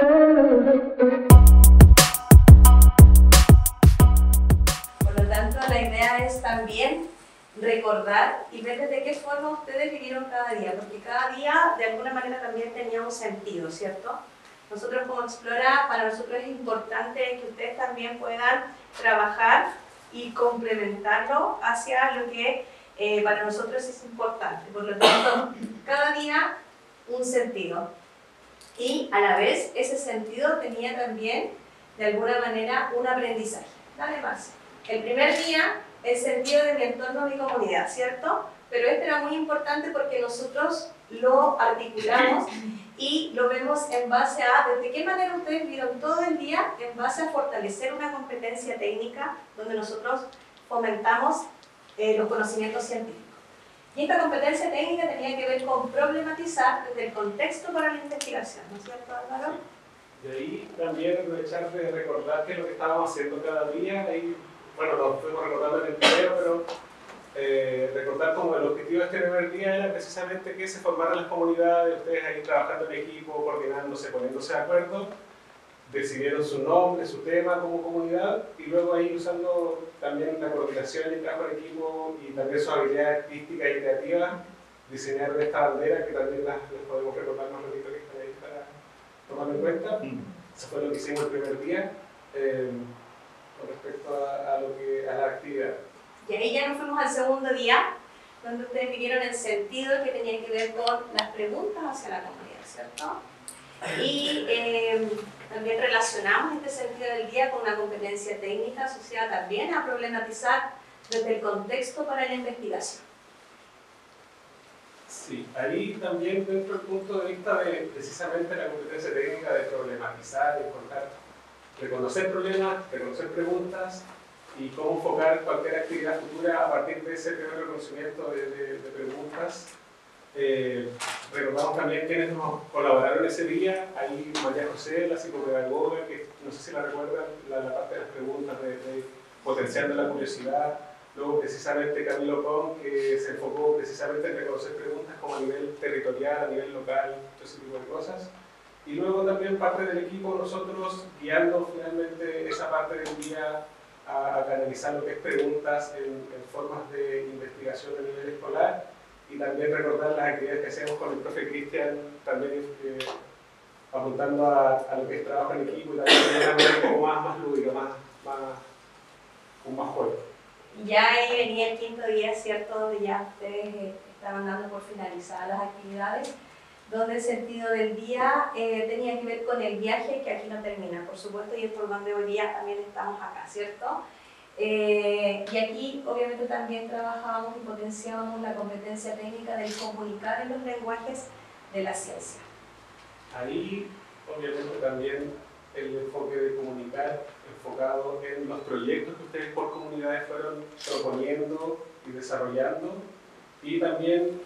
Por lo tanto, la idea es también recordar y ver desde qué forma ustedes vivieron cada día, porque cada día de alguna manera también tenía un sentido, ¿cierto? Nosotros como Explora, para nosotros es importante que ustedes también puedan trabajar y complementarlo hacia lo que para nosotros es importante. Por lo tanto, cada día un sentido. Y a la vez ese sentido tenía también de alguna manera un aprendizaje. Dale más. El primer día, el sentido de mi entorno, mi comunidad, ¿cierto? Pero este era muy importante porque nosotros lo articulamos y lo vemos en base a de qué manera ustedes vieron todo el día en base a fortalecer una competencia técnica donde nosotros fomentamos los conocimientos científicos. Y esta competencia técnica tenía que ver con problematizar desde el contexto para la investigación, ¿no es cierto, Álvaro? Y ahí también aprovechar de recordar qué es lo que estábamos haciendo cada día. Ahí, bueno, lo fuimos recordando en el video, pero recordar como el objetivo de este primer día era precisamente que se formaran las comunidades, ustedes ahí trabajando en equipo, coordinándose, poniéndose de acuerdo, decidieron su nombre, su tema como comunidad, y luego ahí usando también la coordinación y el trabajo en equipo y también su habilidad artística y creativa, diseñar esta bandera que también las podemos recordar más ratito que están ahí para tomarlo en cuenta. Eso fue lo que hicimos el primer día con respecto a la actividad. Y ahí ya nos fuimos al segundo día, donde ustedes vivieron el sentido que tenía que ver con las preguntas hacia la comunidad, ¿cierto? Y también relacionamos este sentido del día con una competencia técnica asociada también a problematizar desde el contexto para la investigación. Sí, ahí también dentro del punto de vista de precisamente la competencia técnica de problematizar, de encontrar, reconocer problemas, reconocer preguntas y cómo enfocar cualquier actividad futura a partir de ese primer reconocimiento de preguntas. Recordamos también quienes nos colaboraron ese día, ahí María José, la psicopedagoga, que no sé si la recuerdan, la parte de las preguntas, de potenciando la curiosidad. Luego precisamente Camilo Pon, que se enfocó precisamente en reconocer preguntas como a nivel territorial, a nivel local, todo ese tipo de cosas. Y luego también parte del equipo, nosotros guiando finalmente esa parte del día a canalizar lo que es preguntas en formas de investigación a nivel escolar y también recordar las actividades que hacemos con el profe Cristian, también apuntando a lo que es trabajo en equipo y también de una manera un poco más lúdica, con más juego. Ya ahí venía el quinto día, ¿cierto? Donde ya ustedes estaban dando por finalizadas las actividades, donde el sentido del día tenía que ver con el viaje que aquí no termina, por supuesto, y es por donde hoy día también estamos acá, ¿cierto? Y aquí obviamente también trabajábamos y potenciábamos la competencia técnica del comunicar en los lenguajes de la ciencia. Ahí obviamente también el enfoque de comunicar enfocado en los proyectos que ustedes por comunidades fueron proponiendo y desarrollando y también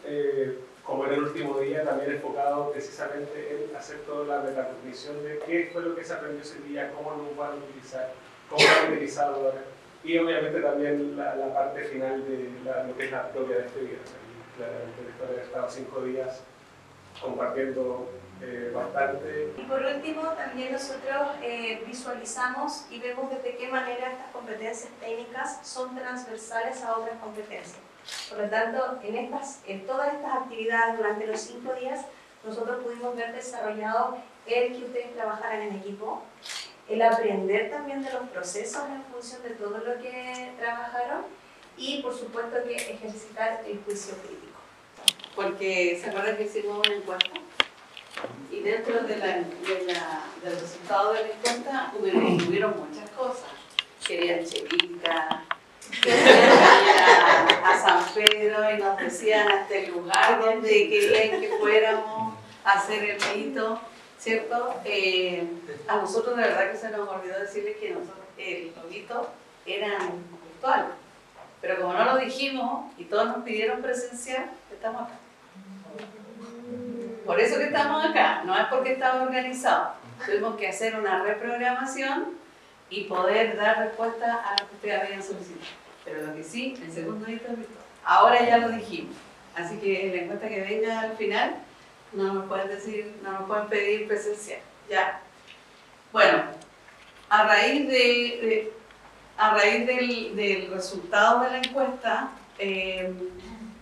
como era el último día, también enfocado precisamente en hacer toda la metacognición de qué fue lo que se aprendió ese día, cómo lo van a utilizar, cómo lo han utilizado ahora. Y obviamente también la parte final de lo que es la propia de este día. Claramente después de haber estado 5 días compartiendo bastante. Y por último, también nosotros visualizamos y vemos desde qué manera estas competencias técnicas son transversales a otras competencias. Por lo tanto, en todas estas actividades durante los 5 días, nosotros pudimos ver desarrollado el que ustedes trabajaran en equipo, el aprender también de los procesos en función de todo lo que trabajaron y, por supuesto, que ejercitar el juicio crítico. Porque se acuerdan que hicimos una encuesta y dentro del resultado de la encuesta hubieron muchas cosas. Querían Chelica, querían a San Pedro y nos decían hasta el lugar donde querían que fuéramos a hacer el rito, ¿cierto? A nosotros de verdad que se nos olvidó decirles que el rito era virtual, pero como no lo dijimos y todos nos pidieron presencial, estamos acá. Por eso que estamos acá, no es porque estaba organizado. Tuvimos que hacer una reprogramación y poder dar respuesta a lo que ustedes habían solicitado. Pero lo que sí, el segundo hito es virtual. Ahora ya lo dijimos. Así que la encuesta que venga al final, no nos pueden decir, no nos pueden pedir presencial. Ya a raíz del resultado de la encuesta,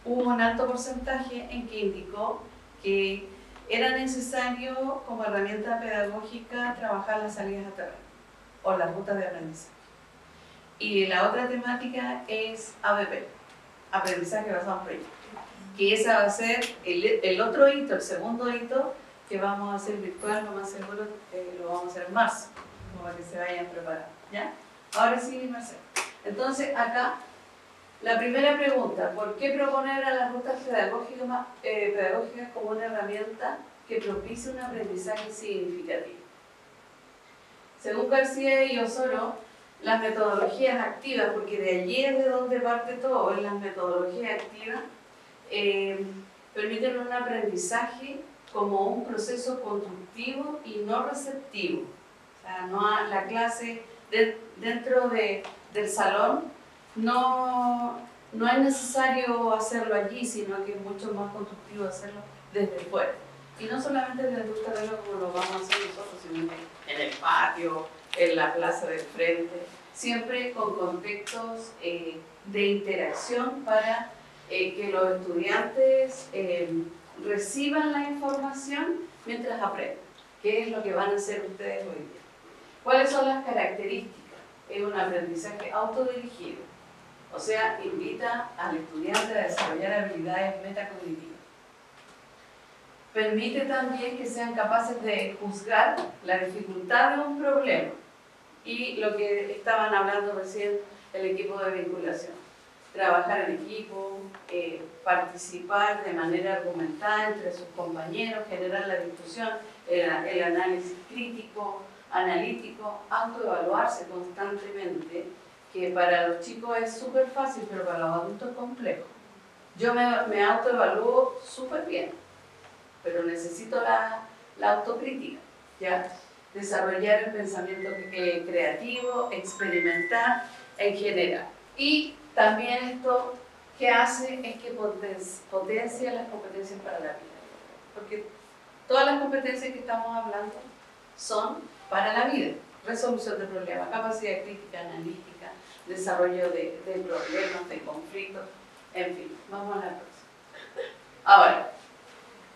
hubo un alto porcentaje en que indicó que era necesario como herramienta pedagógica trabajar las salidas a terreno o las rutas de aprendizaje. Y la otra temática es ABP, aprendizaje basado en proyectos, que esa va a ser el otro hito, el segundo hito que vamos a hacer virtual, lo más seguro lo vamos a hacer en marzo, como para que se vayan preparando, ¿ya? Ahora sí, Marcelo. Entonces, acá, la primera pregunta, ¿por qué proponer a las rutas pedagógicas como una herramienta que propicie un aprendizaje significativo? Según García y Osoro, las metodologías activas, porque de allí es de donde parte todo, en las metodologías activas, permiten un aprendizaje como un proceso constructivo y no receptivo. O sea, la clase dentro del salón no es necesario hacerlo allí, sino que es mucho más constructivo hacerlo desde fuera. Y no solamente desde un terreno como lo vamos a hacer nosotros, sino en el patio, en la plaza del frente, siempre con contextos de interacción para que los estudiantes reciban la información mientras aprenden. ¿Qué es lo que van a hacer ustedes hoy día? ¿Cuáles son las características? Es un aprendizaje autodirigido, o sea, invita al estudiante a desarrollar habilidades metacognitivas. Permite también que sean capaces de juzgar la dificultad de un problema y lo que estaban hablando recién el equipo de vinculación. Trabajar en equipo, participar de manera argumentada entre sus compañeros, generar la discusión, el análisis crítico, analítico, autoevaluarse constantemente, que para los chicos es súper fácil, pero para los adultos es complejo. Yo me autoevalúo súper bien, pero necesito la autocrítica, ¿ya? Desarrollar el pensamiento creativo, experimentar en general. Y también esto que hace es que potencia las competencias para la vida. Porque todas las competencias que estamos hablando son para la vida. Resolución de problemas, capacidad crítica, analítica, desarrollo de problemas, de conflictos, en fin. Vamos a la próxima. Ahora,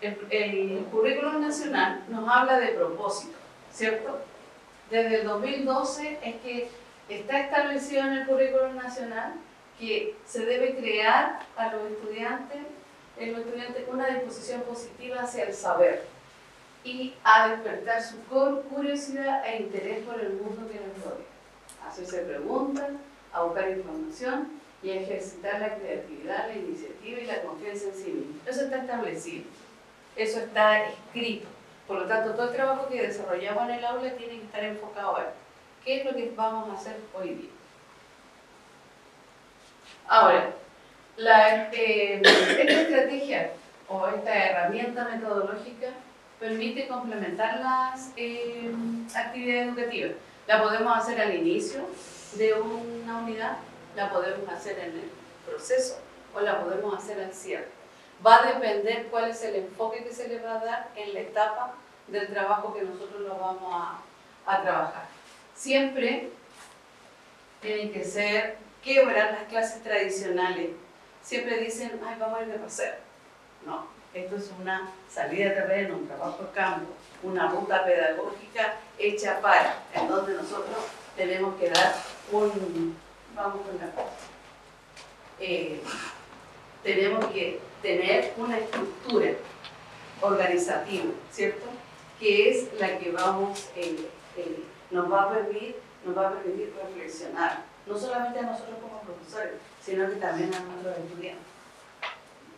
el currículum nacional nos habla de propósito, ¿cierto? Desde el 2012 es que está establecido en el currículum nacional que se debe crear a los estudiantes una disposición positiva hacia el saber y a despertar su curiosidad e interés por el mundo que nos rodea. Hacerse preguntas, a buscar información y a ejercitar la creatividad, la iniciativa y la confianza en sí mismo. Eso está establecido, eso está escrito. Por lo tanto, todo el trabajo que desarrollamos en el aula tiene que estar enfocado a esto. ¿Qué es lo que vamos a hacer hoy día? Ahora, esta estrategia o esta herramienta metodológica permite complementar las actividades educativas. La podemos hacer al inicio de una unidad, la podemos hacer en el proceso o la podemos hacer al cierre. Va a depender cuál es el enfoque que se le va a dar en la etapa del trabajo que nosotros lo vamos a trabajar. Siempre tienen que ser quebrar las clases tradicionales. Siempre dicen, ay, vamos a ir de paseo. No, esto es una salida de terreno, un trabajo de campo, una ruta pedagógica hecha para, en donde nosotros tenemos que dar tenemos que tener una estructura organizativa, ¿cierto? Que es la que nos va a permitir reflexionar, no solamente a nosotros como profesores, sino que también a nuestros estudiantes.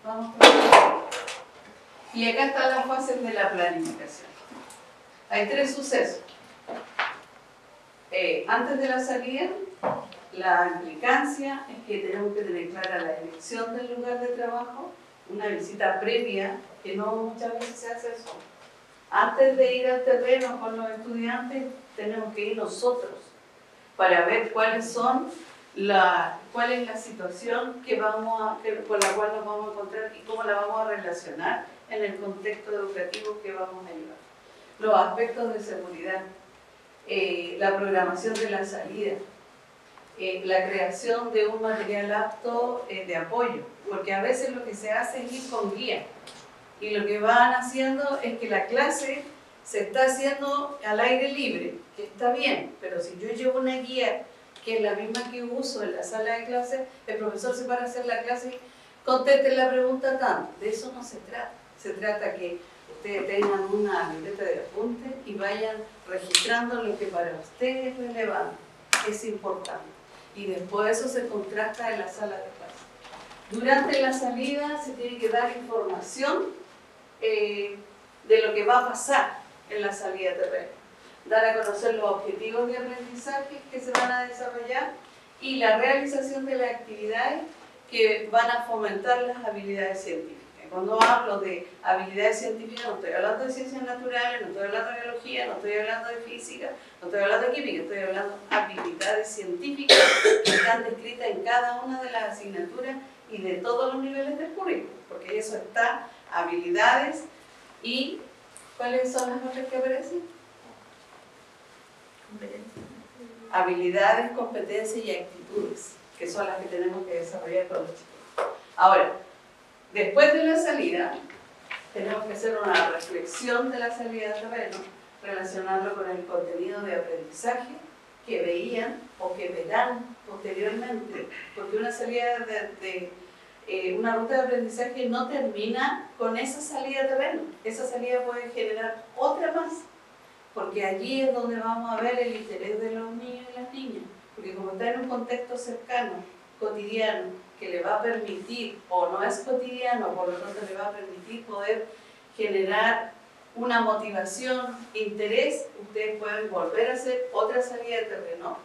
Vamos con esto. Y acá están las fases de la planificación. Hay 3 sucesos. Antes de la salida, la implicancia es que tenemos que tener clara la elección del lugar de trabajo, una visita previa, que no muchas veces se hace eso. Antes de ir al terreno con los estudiantes, tenemos que ir nosotros para ver cuál es la situación con la cual nos vamos a encontrar y cómo la vamos a relacionar en el contexto educativo que vamos a llevar. Los aspectos de seguridad. la programación de la salida, la creación de un material apto de apoyo, porque a veces lo que se hace es ir con guía, y lo que van haciendo es que la clase se está haciendo al aire libre, que está bien, pero si yo llevo una guía que es la misma que uso en la sala de clase, el profesor se para a hacer la clase y conteste la pregunta tanto. De eso no se trata. Se trata que ustedes tengan una libreta de apuntes y vayan registrando lo que para ustedes es relevante, es importante. Y después eso se contrasta en la sala de clase. Durante la salida se tiene que dar información de lo que va a pasar en la salida de terreno. Dar a conocer los objetivos de aprendizaje que se van a desarrollar y la realización de las actividades que van a fomentar las habilidades científicas. Cuando hablo de habilidades científicas no estoy hablando de ciencias naturales, no estoy hablando de biología, no estoy hablando de física, no estoy hablando de química, estoy hablando de habilidades científicas que están descritas en cada una de las asignaturas y de todos los niveles del currículum, porque eso está, habilidades y ¿cuáles son las otras que aparecen? Habilidades, competencias y actitudes, que son las que tenemos que desarrollar con los chicos. Ahora, después de la salida, tenemos que hacer una reflexión de la salida de terreno, relacionarlo con el contenido de aprendizaje que veían o que verán posteriormente, porque una salida una ruta de aprendizaje no termina con esa salida de terreno, esa salida puede generar otra más, porque allí es donde vamos a ver el interés de los niños y las niñas, porque como está en un contexto cercano, cotidiano, que le va a permitir, o no es cotidiano, por lo tanto le va a permitir poder generar una motivación, interés, ustedes pueden volver a hacer otra salida de terreno,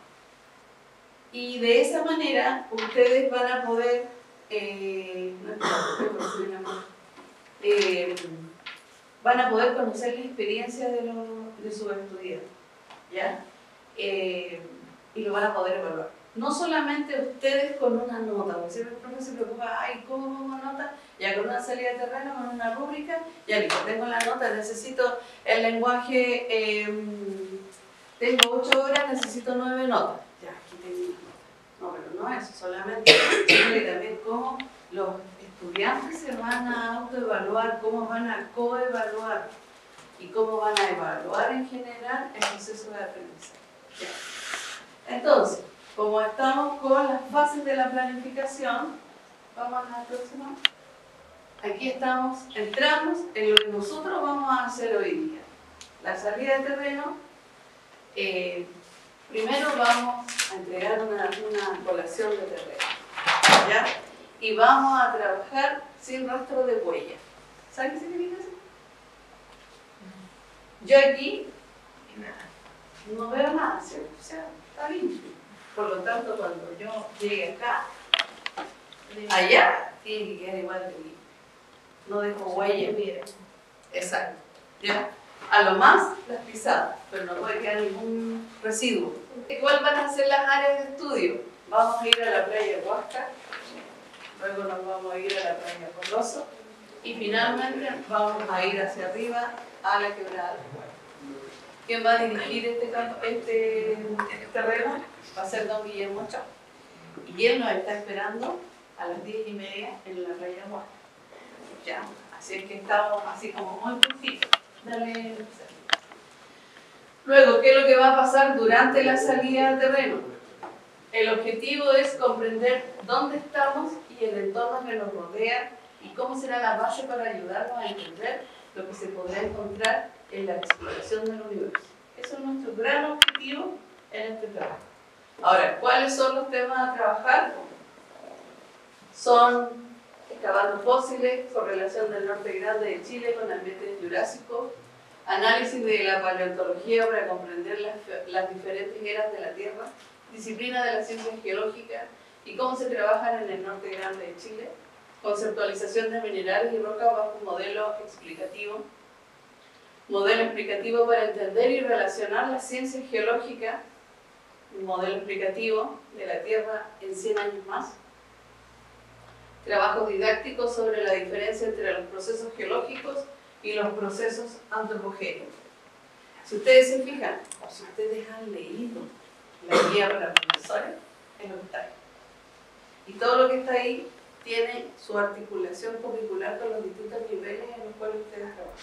y de esa manera ustedes van a poder, van a poder conocer la experiencia de sus estudiantes, ¿ya? Y lo van a poder evaluar. No solamente ustedes con una nota, porque siempre el profe se preocupa, ay, ¿cómo pongo nota? Ya con una salida de terreno, con una rúbrica, ya listo, tengo la nota, necesito el lenguaje, tengo 8 horas, necesito 9 notas. Ya, aquí tengo una nota. No, pero no eso, solamente, sino que también cómo los estudiantes se van a autoevaluar, cómo van a coevaluar y cómo van a evaluar en general el proceso de aprendizaje. Ya. Entonces, como estamos con las fases de la planificación, vamos a la próxima. Aquí estamos, entramos en lo que nosotros vamos a hacer hoy día. La salida de terreno, primero vamos a entregar una colación de terreno, ¿ya? Y vamos a trabajar sin rastro de huella. ¿Saben qué significa eso? Yo aquí no veo nada, ¿cierto? O sea, está limpio. Por lo tanto, cuando yo llegue acá, allá tiene que quedar igual de limpio. No dejo huella. Exacto. ¿Ya? A lo más las pisadas, pero no puede quedar ningún residuo. ¿Cuáles van a ser las áreas de estudio? Vamos a ir a la playa Huasca, luego nos vamos a ir a la playa Porroso y finalmente vamos a ir hacia arriba a la quebrada. ¿Quién va a dirigir este terreno? Va a ser don Guillermo Chao. Y él nos está esperando a las 10:30 en la playa Huasca. Ya, así es que estamos así como muy poquitos. Dale. Luego, ¿qué es lo que va a pasar durante la salida al terreno? El objetivo es comprender dónde estamos y el entorno que nos rodea y cómo será la base para ayudarnos a entender lo que se podrá encontrar en la exploración del universo. Eso es nuestro gran objetivo en este trabajo. Ahora, ¿cuáles son los temas a trabajar? Son excavando fósiles, correlación del norte grande de Chile con ambientes jurásicos, análisis de la paleontología para comprender las diferentes eras de la Tierra, disciplina de las ciencias geológicas y cómo se trabajan en el norte grande de Chile, conceptualización de minerales y rocas bajo un modelo explicativo para entender y relacionar las ciencias geológicas, un modelo explicativo de la Tierra en 100 años más, trabajos didácticos sobre la diferencia entre los procesos geológicos y los procesos antropogénicos. Si ustedes se fijan, o si ustedes han leído la guía para profesores, es lo que está ahí. Y todo lo que está ahí tiene su articulación curricular con los distintos niveles en los cuales ustedes trabajan.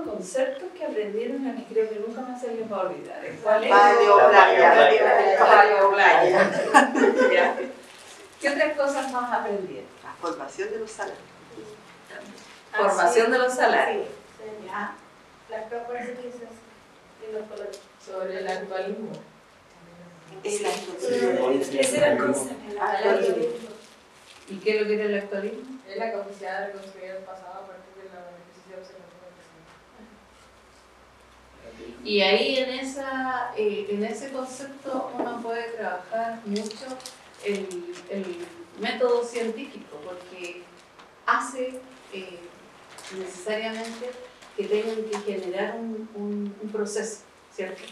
Conceptos que aprendieron a mí creo que nunca más se les va a olvidar. ¿Cuál es? Paleoplaya. ¿Qué otras cosas más aprendieron? La formación de los salarios. Formación de los salarios. Sí. Las propias utilizas y los colores. Sobre el actualismo. Esa era la cosa. ¿Y qué es lo que era el actualismo? Es la capacidad de reconstruir el pasado a partir de la necesidad de observación del presente. Y ahí en ese concepto uno puede trabajar mucho el método científico, porque hace necesariamente que tengan que generar un proceso, ¿cierto?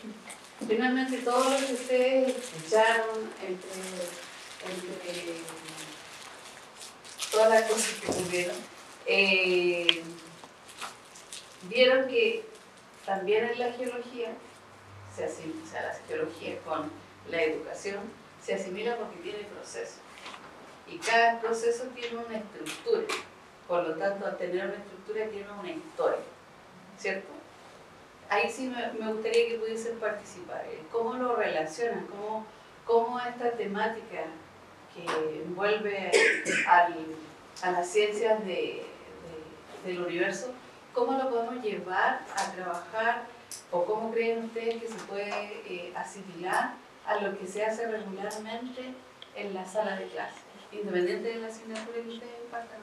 Finalmente todo lo que ustedes escucharon entre todas las cosas que ocurrieron, vieron que también en la geología, la geología con la educación se asimila porque tiene procesos. Y cada proceso tiene una estructura. Por lo tanto, al tener una estructura tiene una historia, ¿cierto? Ahí sí me gustaría que pudiesen participar. ¿Cómo lo relacionan? ¿Cómo esta temática que envuelve a las ciencias del universo, cómo lo podemos llevar a trabajar o cómo creen ustedes que se puede asimilar a lo que se hace regularmente en la sala de clase, independiente de la asignatura que ustedes impartan?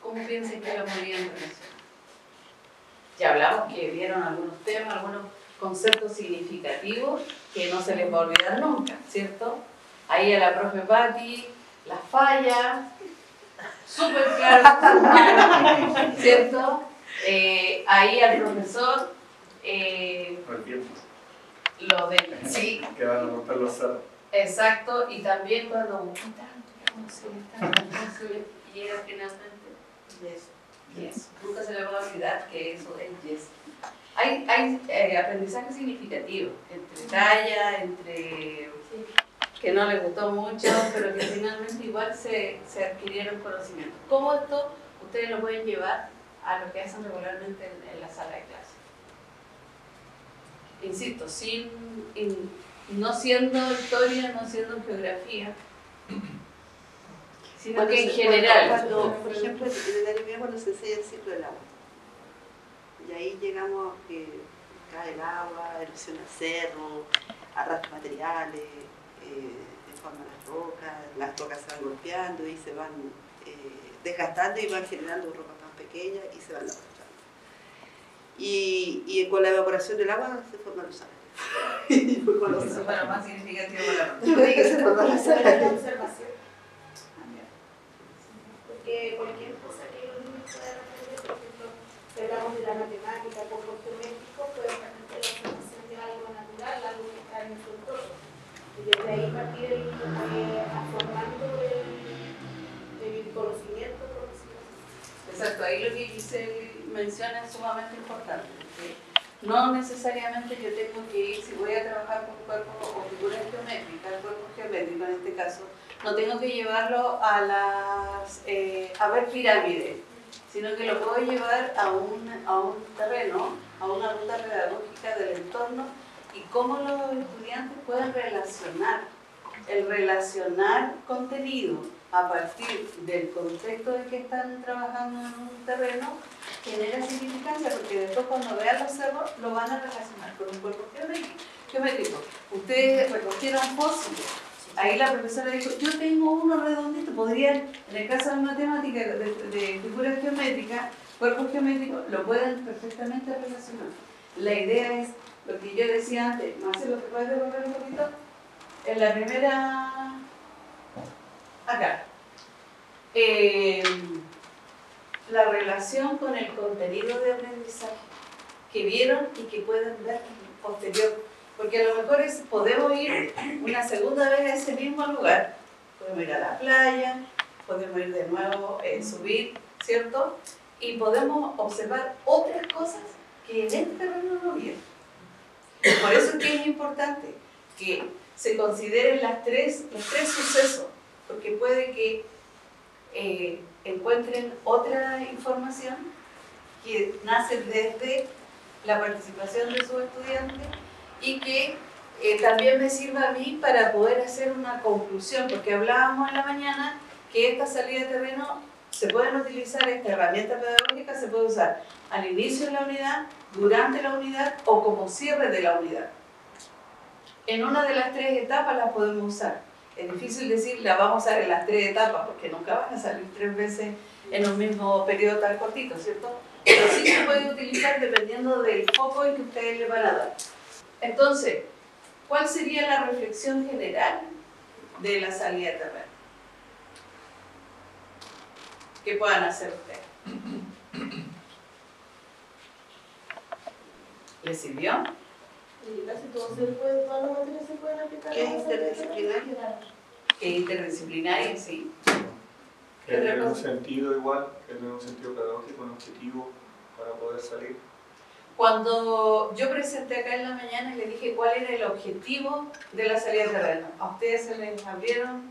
¿Cómo piensan que lo podrían relacionar? Ya hablamos que vieron algunos temas, algunos conceptos significativos que no se les va a olvidar nunca, ¿cierto? Ahí a la profe Patti, las fallas, súper claro, ¿cierto? Ahí al profesor, lo de sí, que van a montar los cerros. Exacto, y también cuando busqué tanto, ¿cómo se le llega finalmente? Yes. Nunca se le va a olvidar que eso es yes. Hay aprendizaje significativo, entre talla, entre que no les gustó mucho, pero que finalmente igual se adquirieron conocimientos. ¿Cómo esto ustedes lo pueden llevar a lo que hacen regularmente en la sala de clase? Insisto, no siendo historia, no siendo geografía, sino que en general. Por ejemplo, en el anime cuando se enseña el ciclo del agua. Y ahí llegamos a que cae el agua, erosiona el cerro, arrastra materiales, deforma las rocas se van golpeando y se van desgastando y van generando rocas más pequeñas y se van arrastrando. Y con la evaporación del agua se forman los salarios. Eso fue lo más significativo para Se forman los salarios. Observación. Porque cualquier cosa que los niños puedan aprender, por ejemplo, si hablamos de la matemática, comportamiento, pueden aprender la observación de algo natural, algo que está en su entorno. Y desde ahí partir formando el conocimiento, por decirlo así. Exacto, ahí lo que Giselle menciona es sumamente importante. No necesariamente yo tengo que ir, si voy a trabajar con cuerpo o figuras geométricas, cuerpo caso, no tengo que llevarlo a a ver pirámides, sino que lo puedo llevar a un terreno, a una ruta pedagógica del entorno y cómo los estudiantes pueden relacionar. El relacionar contenido a partir del contexto de que están trabajando en un terreno genera significancia, porque después cuando vean los cerros lo van a relacionar con un cuerpo geométrico. Ustedes recogieron fósiles. Ahí la profesora dijo, yo tengo uno redondito, podrían, en el caso de matemática, de figuras geométricas, cuerpos geométricos, lo pueden perfectamente relacionar. La idea es, lo que yo decía antes, Marcelo, ¿te puedes devolver un poquito? En la primera, acá, la relación con el contenido de aprendizaje que vieron y que pueden ver posterior. Porque a lo mejor podemos ir una segunda vez a ese mismo lugar, podemos ir a la playa, podemos ir de nuevo, subir, ¿cierto? Y podemos observar otras cosas que en este terreno no vieron. Por eso es que es importante que se consideren los tres sucesos, porque puede que encuentren otra información que nace desde la participación de sus estudiantes y que también me sirva a mí para poder hacer una conclusión, porque hablábamos en la mañana que esta salida de terreno se pueden utilizar, esta herramienta pedagógica se puede usar al inicio de la unidad, durante la unidad o como cierre de la unidad. En una de las tres etapas la podemos usar. Es difícil decir la vamos a usar en las tres etapas porque nunca van a salir 3 veces en un mismo periodo tan cortito, ¿cierto? Pero sí se puede utilizar dependiendo del foco en que ustedes le van a dar. Entonces, ¿cuál sería la reflexión general de la salida de terreno? ¿Qué puedan hacer ustedes? ¿Les sirvió? Y casi todas las materias se pueden aplicar. ¿Qué es interdisciplinaria? ¿Qué interdisciplinaria? Sí. Que tener un sentido igual, que tener un sentido pedagógico, un objetivo para poder salir. Cuando yo presenté acá en la mañana y le dije cuál era el objetivo de la salida de terreno, a ustedes se les abrieron,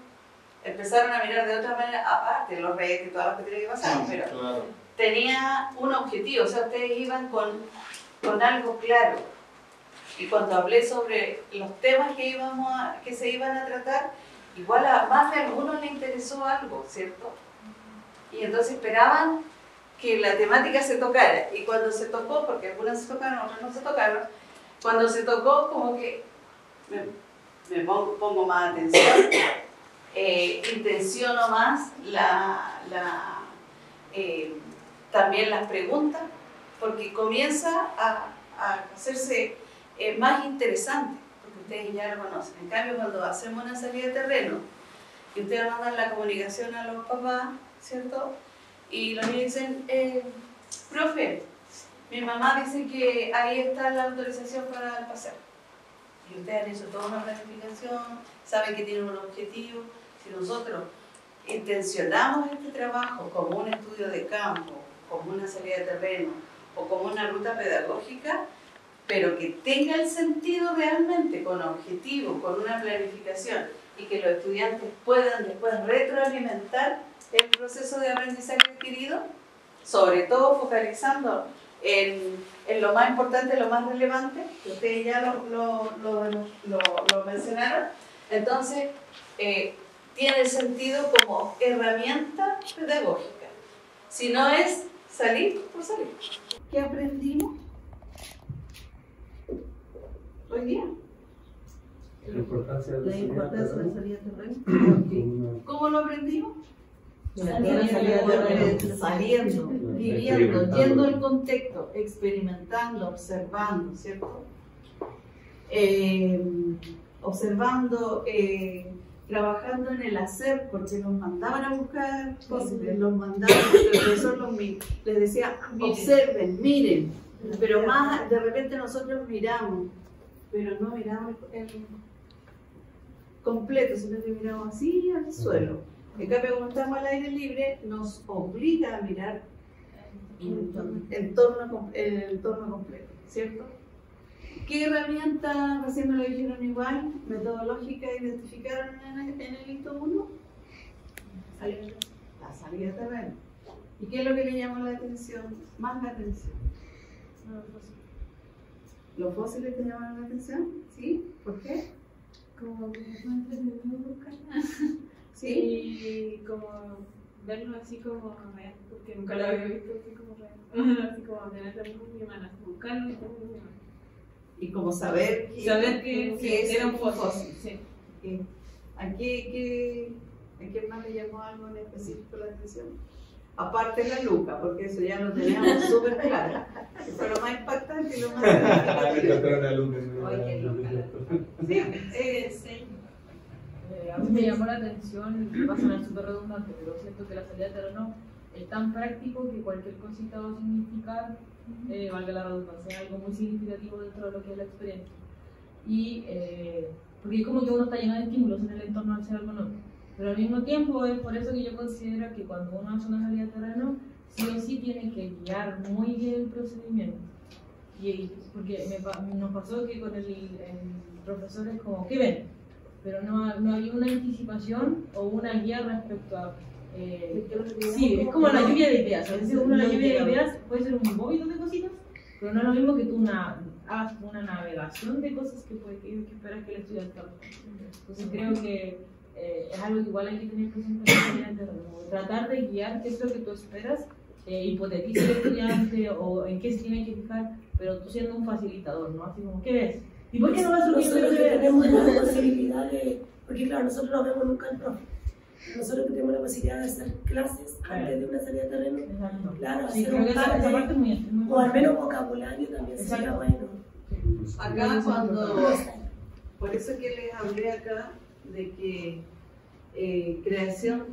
empezaron a mirar de otra manera, aparte de los retos y todas las que tienen que pasar, pero Claro. tenía un objetivo, o sea, ustedes iban con algo claro. Y cuando hablé sobre los temas que se iban a tratar, igual a más de algunos les interesó algo, ¿cierto? Y entonces esperaban que la temática se tocara. Y cuando se tocó, porque algunas se tocaron, otras no se tocaron, cuando se tocó como que me pongo más atención, intenciono más también las preguntas, porque comienza a hacerse más interesante, porque ustedes ya lo conocen. En cambio, cuando hacemos una salida de terreno y ustedes mandan la comunicación a los papás, ¿cierto? Y los niños dicen, profe, mi mamá dice que ahí está la autorización para el paseo. Y ustedes han hecho toda una planificación, saben que tienen un objetivo. Si nosotros intencionamos este trabajo como un estudio de campo, como una salida de terreno o como una ruta pedagógica, pero que tenga el sentido realmente, con objetivo, con una planificación, y que los estudiantes puedan después retroalimentar el proceso de aprendizaje adquirido, sobre todo focalizando en lo más importante, lo más relevante, que ustedes ya lo mencionaron. Entonces, tiene sentido como herramienta pedagógica. Si no es salir por salir. ¿Qué aprendimos hoy día? La importancia de la salida de terreno. ¿Cómo lo aprendimos? Saliendo, viviendo, yendo al contexto, experimentando, observando, ¿cierto? Observando, trabajando en el hacer, porque nos mandaban a buscar cosas, los mandaban, el profesor les decía, observen, miren, pero más de repente nosotros miramos, pero no miramos el completo, sino que miramos así al suelo. En cambio, como estamos al aire libre, nos obliga a mirar el entorno completo, ¿cierto? ¿Qué herramienta, recién me lo dijeron igual, metodológica identificaron en el hito 1? La salida de terreno. ¿Y qué es lo que le llamó la atención? Más la atención. ¿Los fósiles te llamaron la atención? ¿Sí? ¿Por qué? Como que es más entretenido buscarla. ¿Sí? Y como verlo así como real, porque nunca lo había visto así como real. Así como tener la misma semana, buscarlo y tenerlo en mi mano. Y como saber que era un fósil. fósil. Sí. ¿Sí? ¿A qué más le llamó algo en específico la atención? Aparte la Luca, porque eso ya lo teníamos súper claro. Fue lo más impactante y lo más significativo. Sí, A mí me llamó la atención, y va a sonar súper redundante, pero siento que la salida de terreno es tan práctico que cualquier cosita va a significar, valga la redundancia, algo muy significativo dentro de lo que es la experiencia. Y porque es como que uno está lleno de estímulos en el entorno al hacer algo nuevo. Pero al mismo tiempo es por eso que yo considero que cuando uno hace una salida de terreno, sí o sí tiene que guiar muy bien el procedimiento. Y porque nos pasó que con el profesor es como, ¿qué ven? Pero no había una anticipación o una guía respecto a... sí, es como la lluvia de ideas. A veces la lluvia de ideas puede ser un bóvito de cositas, pero no es lo mismo que tú hagas una navegación de cosas que esperas que el estudiante haga. Entonces creo que es algo que igual hay que tener presente en la salida de terreno. Tratar de guiar qué es lo que tú esperas, hipotetiza el estudiante o en qué se tiene que fijar, pero tú siendo un facilitador, ¿no? Así como, ¿qué ves? ¿Y por qué no vas a subir? Nosotros que tenemos la posibilidad de, porque claro, nosotros no vemos nunca al profe. Nosotros que tenemos la posibilidad de hacer clases antes de una salida de terreno, exacto. Claro, sí, hacer creo que esa parte es muy o al menos vocabulario también sería bueno. acá cuando... Por eso que les hablé acá de que creación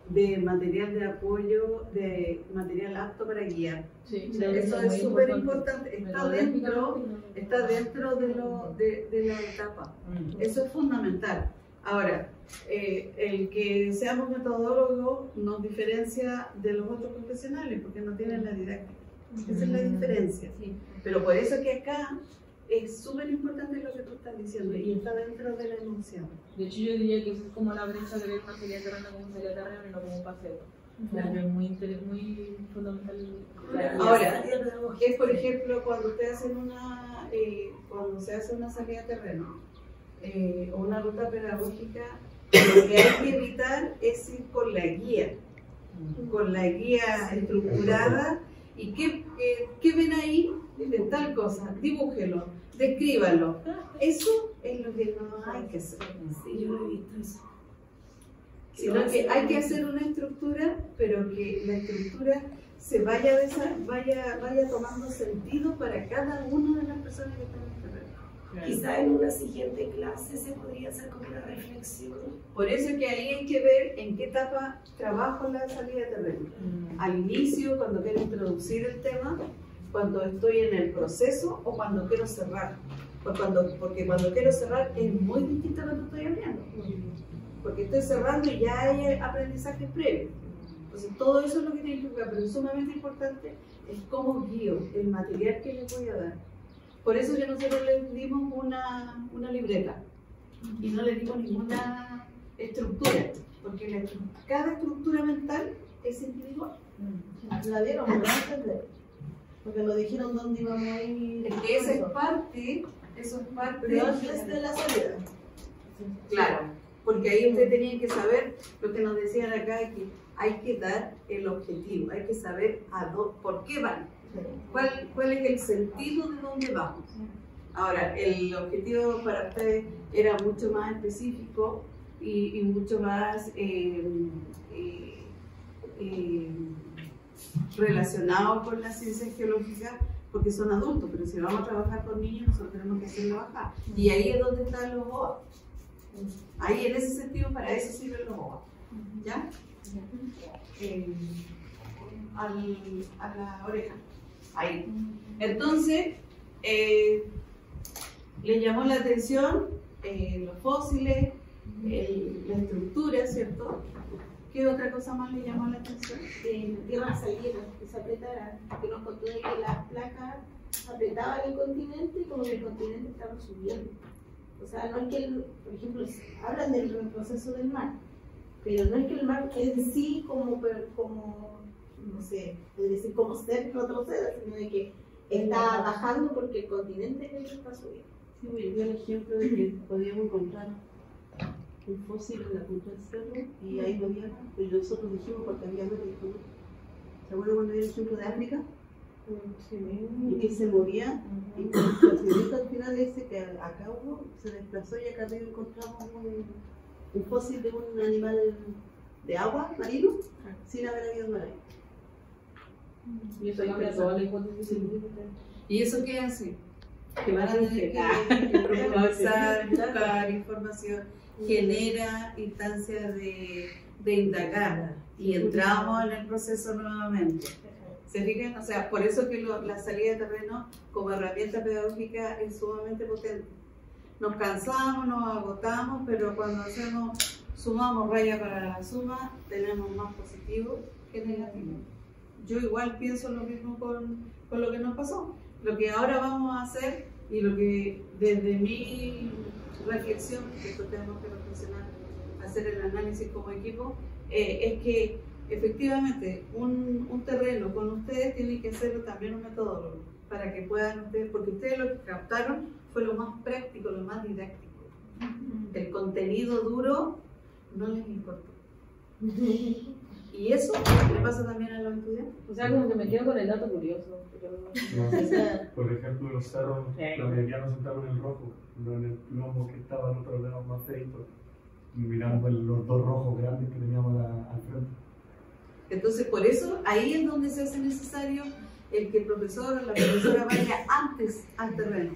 de material de apoyo, de material apto para guiar. Sí, eso es súper importante. Está dentro de la etapa. Eso es fundamental. Ahora, el que seamos metodólogos nos diferencia de los otros profesionales porque no tienen la didáctica. Esa es la diferencia. Pero por eso que acá es súper importante lo que tú estás diciendo y está dentro de la enunciado. De hecho, yo diría que eso es como la brecha de ver una salida de terreno como salida de terreno y no como un paseo. Es muy fundamental. Ahora, que es por ejemplo cuando usted hace cuando se hace una salida de terreno o una ruta pedagógica, lo que hay que evitar es ir con la guía estructurada. ¿Y qué ven ahí? De tal cosa, dibújelo, descríbalo. Eso es lo que no hay que hacer. Sí, yo lo he visto eso. Sino que hay que hacer una estructura, pero que la estructura se vaya tomando sentido para cada una de las personas que están en el terreno. Quizá en una siguiente clase se podría hacer como una reflexión. Por eso es que ahí hay que ver en qué etapa trabajo la salida de terreno. Al inicio, cuando quiero introducir el tema, cuando estoy en el proceso o cuando quiero cerrar. Porque cuando quiero cerrar es muy distinto a cuando estoy abriendo. Porque estoy cerrando y ya hay aprendizaje previo. Entonces todo eso es lo que tiene que ver, pero sumamente importante es cómo guío el material que les voy a dar. Por eso que nosotros les dimos una libreta y no les dimos ninguna estructura, porque cada estructura mental es individual. La dieron, me van a entender. Porque nos dijeron dónde íbamos a ir. Es que eso es parte Pero antes de la salida. Claro, porque ahí ustedes tenían que saber lo que nos decían acá, que hay que dar el objetivo, hay que saber por qué van, cuál es el sentido de dónde vamos. Ahora, el objetivo para ustedes era mucho más específico y mucho más relacionado con la ciencia geológica, porque son adultos, pero si vamos a trabajar con niños, nosotros tenemos que hacerlo bajar. Y ahí es donde están los BOA. Ahí, en ese sentido, para eso sirven los BOA. ¿Ya? A la oreja. Ahí. Entonces, le llamó la atención los fósiles, la estructura, ¿cierto? ¿Qué otra cosa más le llamó la atención? Tierra saliera, que se apretara, que nos contó de que las placas apretaban el continente y como que el continente estaba subiendo. O sea, no es que, por ejemplo, hablan del retroceso del mar, pero no es que el mar en sí como no sé, es decir, como ser retroceda, sino de que está bajando porque el continente está subiendo. Sí, me dio el ejemplo de que podíamos encontrar un fósil en la punta del cerro y ahí podía, pero nosotros dijimos porque había menos. ¿Se acuerdan cuando había el ejemplo de África? Y que se movía y con el procedimiento al final ese que acá hubo se desplazó y acá arriba encontramos un fósil de un animal de agua marino sin haber habido mar ahí. Y eso cambia toda la hipótesis científica. ¿Y eso qué hace? Que van a tener que profundizar, buscar información, genera instancias de indagar y entramos en el proceso nuevamente. ¿Se fijan? O sea, por eso que la salida de terreno como herramienta pedagógica es sumamente potente. Nos cansamos, nos agotamos, pero cuando sumamos raya para la suma, tenemos más positivo que negativo. Yo igual pienso lo mismo con lo que nos pasó. Lo que ahora vamos a hacer y lo que desde mi reflexión, que esto tenemos que reflexionar, hacer el análisis como equipo, es que efectivamente un terreno con ustedes tiene que hacerlo también un metodólogo para que puedan ustedes, porque ustedes lo que captaron fue lo más práctico, lo más didáctico. El contenido duro no les importó. Y eso le pasa también a los estudiantes. O sea, como que me quedo con el dato curioso. Por ejemplo, los cerros, la mayoría nos sentamos en el rojo, no en el plomo que estaba al otro lado más feito. Miramos los dos rojos grandes que teníamos al frente. Entonces, por eso, ahí es donde se hace necesario el que el profesor o la profesora vaya antes al terreno.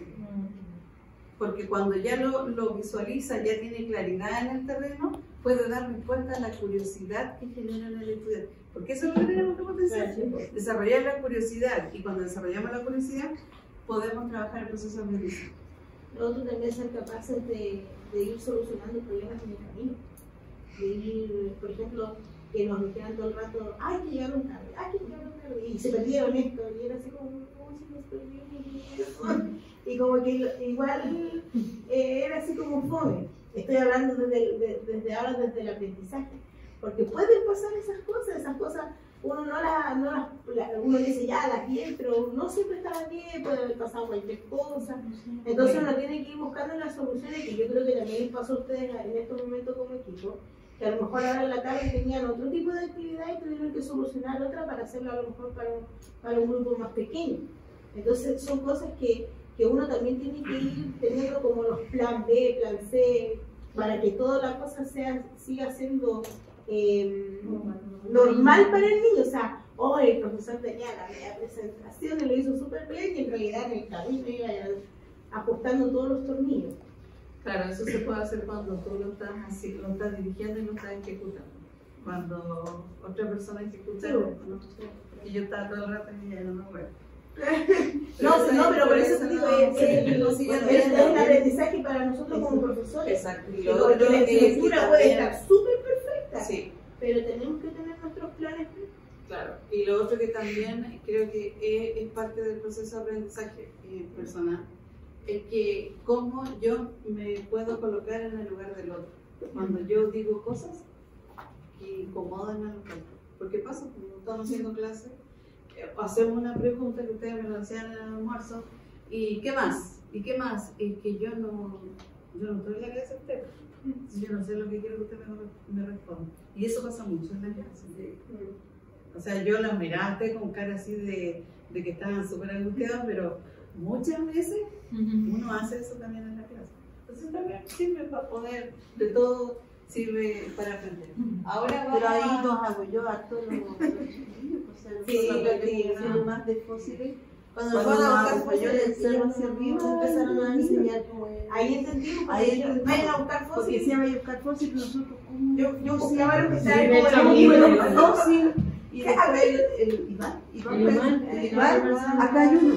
Porque cuando ya lo visualiza, ya tiene claridad en el terreno, puede dar respuesta a la curiosidad que genera en el estudiante. Porque eso es lo que tenemos que potenciar. Desarrollar la curiosidad. Y cuando desarrollamos la curiosidad, podemos trabajar el proceso de aprendizaje. Nosotros también ser capaces de ir solucionando problemas en el camino. De ir, por ejemplo, que nos dijeran todo el rato, hay que llegar a un cable, hay que llegar a un cable. Y se perdieron esto, y era así como, ¿cómo se nos perdió? Y como que igual era así como fome. Estoy hablando desde ahora, desde el aprendizaje. Porque pueden pasar esas cosas uno uno dice ya las bien, pero no siempre estaba bien, puede haber pasado cualquier cosa. Entonces uno tiene que ir buscando las soluciones, que yo creo que también les pasó a ustedes en estos momentos como equipo, que a lo mejor ahora en la tarde tenían otro tipo de actividad y tuvieron que solucionar otra para hacerlo a lo mejor para un grupo más pequeño. Entonces son cosas que uno también tiene que ir teniendo como los plan B, plan C, para que toda la cosa siga siendo normal para el niño. O sea, el profesor tenía la media presentación y lo hizo súper bien y en realidad en el camino iba ajustando todos los tornillos. Claro, eso se puede hacer cuando tú lo estás dirigiendo y lo estás ejecutando. Cuando otra persona ejecuta, ¿no? Porque yo estaba todo el rato y ya no me acuerdo. No, pero por eso te digo, es un aprendizaje para nosotros como profesores. Exacto. Y porque la estructura puede estar súper perfecta, sí, pero tenemos que tener nuestros planes. Claro. Y lo otro que también creo que es parte del proceso de aprendizaje personal, es que cómo yo me puedo colocar en el lugar del otro. Cuando yo digo cosas que incomodan a los otros. Porque pasa, cuando estamos haciendo clase, hacemos una pregunta que ustedes me lo hacían en el almuerzo, ¿y qué más? ¿Y qué más? Es que yo no estoy en la clase de usted. Yo no sé lo que quiero que usted me responda. Y eso pasa mucho en la clase. O sea, yo las miraste con cara así de que estaban súper angustiadas, pero muchas veces uno hace eso también en la clase. Entonces también sirve para poder, de todo sirve para aprender. Ahora vamos pero ahí los hago yo a todos los chiquillos, o sea, los que hicieron más de fósiles. Cuando fueron a buscar fósiles del cerro hacia arriba, empezaron a enseñar como ahí entendimos, vayan a buscar fósiles. Porque si vayan a buscar fósiles, nosotros yo buscaba lo que estaba como el libro fósil y después el Iván, acá hay uno.